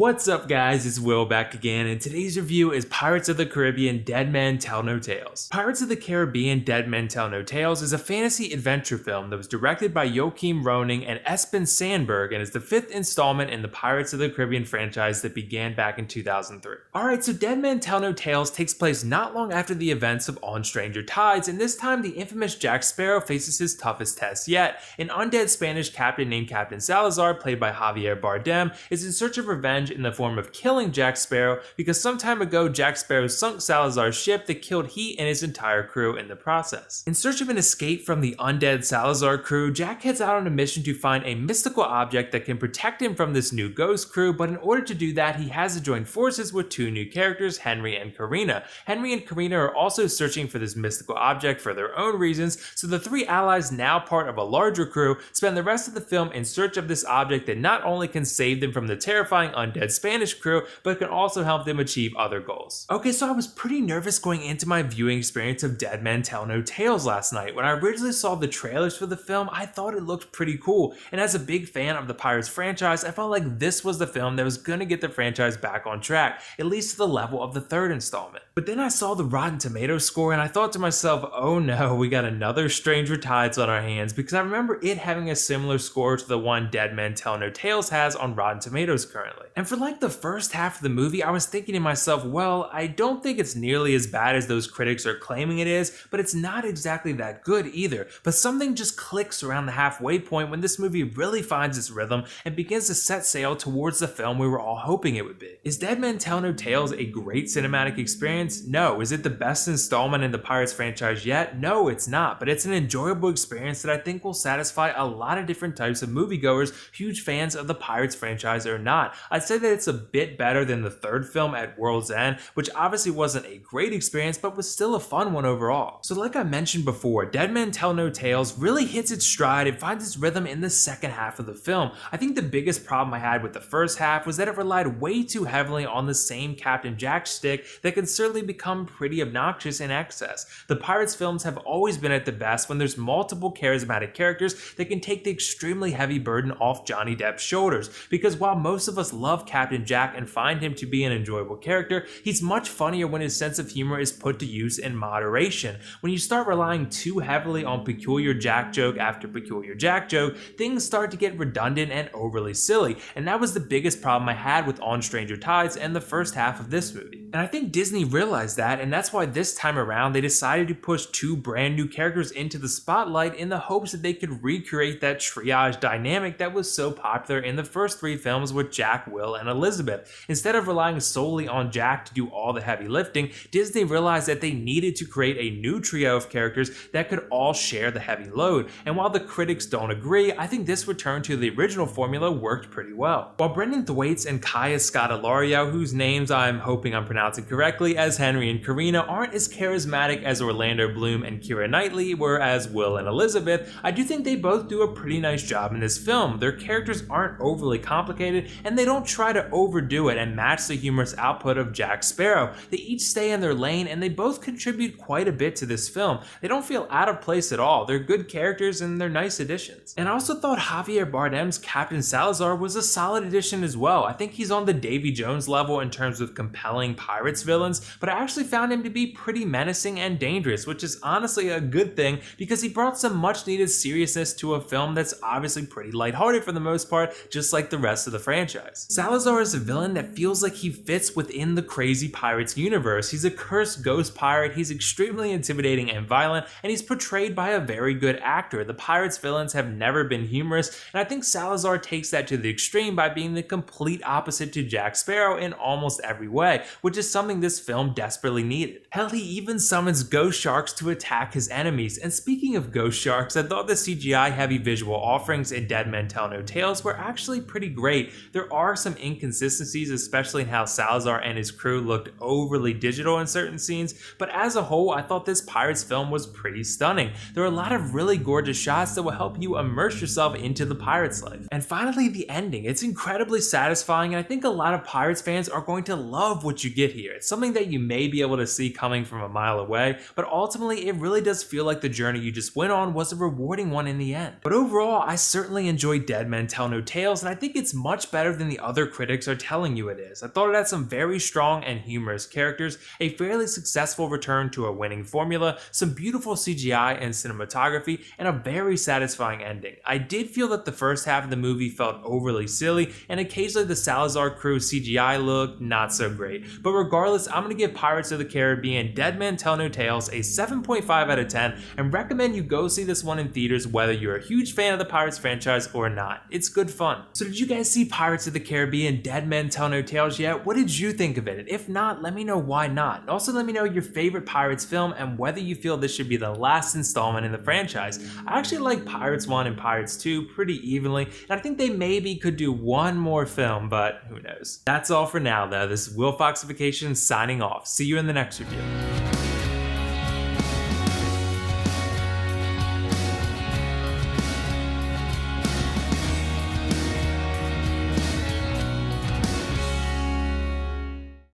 What's up guys, it's Will back again, and today's review is Pirates of the Caribbean Dead Men Tell No Tales. Pirates of the Caribbean Dead Men Tell No Tales is a fantasy adventure film that was directed by Joachim Rønning and Espen Sandberg and is the fifth installment in the Pirates of the Caribbean franchise that began back in 2003. Alright, so Dead Men Tell No Tales takes place not long after the events of On Stranger Tides, and this time the infamous Jack Sparrow faces his toughest test yet. An undead Spanish captain named Captain Salazar, played by Javier Bardem, is in search of revenge in the form of killing Jack Sparrow because some time ago Jack Sparrow sunk Salazar's ship that killed he and his entire crew in the process. In search of an escape from the undead Salazar crew, Jack heads out on a mission to find a mystical object that can protect him from this new ghost crew, but in order to do that he has to join forces with two new characters, Henry and Karina. Henry and Karina are also searching for this mystical object for their own reasons, so the three allies, now part of a larger crew, spend the rest of the film in search of this object that not only can save them from the terrifying undead Spanish crew, but can also help them achieve other goals. Okay, so I was pretty nervous going into my viewing experience of Dead Men Tell No Tales last night. When I originally saw the trailers for the film, I thought it looked pretty cool, and as a big fan of the Pirates franchise, I felt like this was the film that was gonna get the franchise back on track, at least to the level of the third installment. But then I saw the Rotten Tomatoes score and I thought to myself, oh no, we got another Stranger Tides on our hands, because I remember it having a similar score to the one Dead Men Tell No Tales has on Rotten Tomatoes currently. And for like the first half of the movie, I was thinking to myself, well, I don't think it's nearly as bad as those critics are claiming it is, but it's not exactly that good either. But something just clicks around the halfway point when this movie really finds its rhythm and begins to set sail towards the film we were all hoping it would be. Is Dead Men Tell No Tales a great cinematic experience? No. Is it the best installment in the Pirates franchise yet? No, it's not, but it's an enjoyable experience that I think will satisfy a lot of different types of moviegoers, huge fans of the Pirates franchise or not. I'd say that it's a bit better than the third film at World's End, which obviously wasn't a great experience, but was still a fun one overall. So like I mentioned before, Dead Men Tell No Tales really hits its stride and finds its rhythm in the second half of the film. I think the biggest problem I had with the first half was that it relied way too heavily on the same Captain Jack shtick that can certainly become pretty obnoxious in excess. The Pirates films have always been at the best when there's multiple charismatic characters that can take the extremely heavy burden off Johnny Depp's shoulders, because while most of us love Captain Jack and find him to be an enjoyable character, he's much funnier when his sense of humor is put to use in moderation. When you start relying too heavily on peculiar Jack joke after peculiar Jack joke, things start to get redundant and overly silly, and that was the biggest problem I had with On Stranger Tides and the first half of this movie. And I think Disney realized that, and that's why this time around they decided to push two brand new characters into the spotlight in the hopes that they could recreate that triage dynamic that was so popular in the first three films with Jack, Will, and Elizabeth. Instead of relying solely on Jack to do all the heavy lifting, Disney realized that they needed to create a new trio of characters that could all share the heavy load, and while the critics don't agree, I think this return to the original formula worked pretty well. While Brenton Thwaites and Scodelario, whose names I'm hoping I'm pronouncing correctly, as Henry and Karina aren't as charismatic as Orlando Bloom and Keira Knightley were as Will and Elizabeth, I do think they both do a pretty nice job in this film. Their characters aren't overly complicated, and they don't try to overdo it and match the humorous output of Jack Sparrow. They each stay in their lane, and they both contribute quite a bit to this film. They don't feel out of place at all. They're good characters and they're nice additions. And I also thought Javier Bardem's Captain Salazar was a solid addition as well. I think he's on the Davy Jones level in terms of compelling Pirates villains, but I actually found him to be pretty menacing and dangerous, which is honestly a good thing because he brought some much needed seriousness to a film that's obviously pretty lighthearted for the most part, just like the rest of the franchise. Salazar is a villain that feels like he fits within the crazy Pirates universe. He's a cursed ghost pirate, he's extremely intimidating and violent, and he's portrayed by a very good actor. The Pirates villains have never been humorous, and I think Salazar takes that to the extreme by being the complete opposite to Jack Sparrow in almost every way, which is something this film desperately needed. Hell, he even summons ghost sharks to attack his enemies, and speaking of ghost sharks, I thought the CGI heavy visual offerings in Dead Men Tell No Tales were actually pretty great. There are some inconsistencies, especially in how Salazar and his crew looked overly digital in certain scenes, but as a whole, I thought this Pirates film was pretty stunning. There are a lot of really gorgeous shots that will help you immerse yourself into the Pirates life. And finally, the ending. It's incredibly satisfying, and I think a lot of Pirates fans are going to love what you get get here. It's something that you may be able to see coming from a mile away, but ultimately it really does feel like the journey you just went on was a rewarding one in the end. But overall, I certainly enjoyed Dead Men Tell No Tales, and I think it's much better than the other critics are telling you it is. I thought it had some very strong and humorous characters, a fairly successful return to a winning formula, some beautiful CGI and cinematography, and a very satisfying ending. I did feel that the first half of the movie felt overly silly, and occasionally the Salazar crew CGI looked not so great. But regardless, I'm going to give Pirates of the Caribbean Dead Men Tell No Tales a 7.5 out of 10 and recommend you go see this one in theaters whether you're a huge fan of the Pirates franchise or not. It's good fun. So did you guys see Pirates of the Caribbean Dead Men Tell No Tales yet? What did you think of it? And if not, let me know why not. And also let me know your favorite Pirates film and whether you feel this should be the last installment in the franchise. I actually like Pirates 1 and Pirates 2 pretty evenly, and I think they maybe could do one more film, but who knows. That's all for now though. This is WillFoxification signing off. See you in the next review.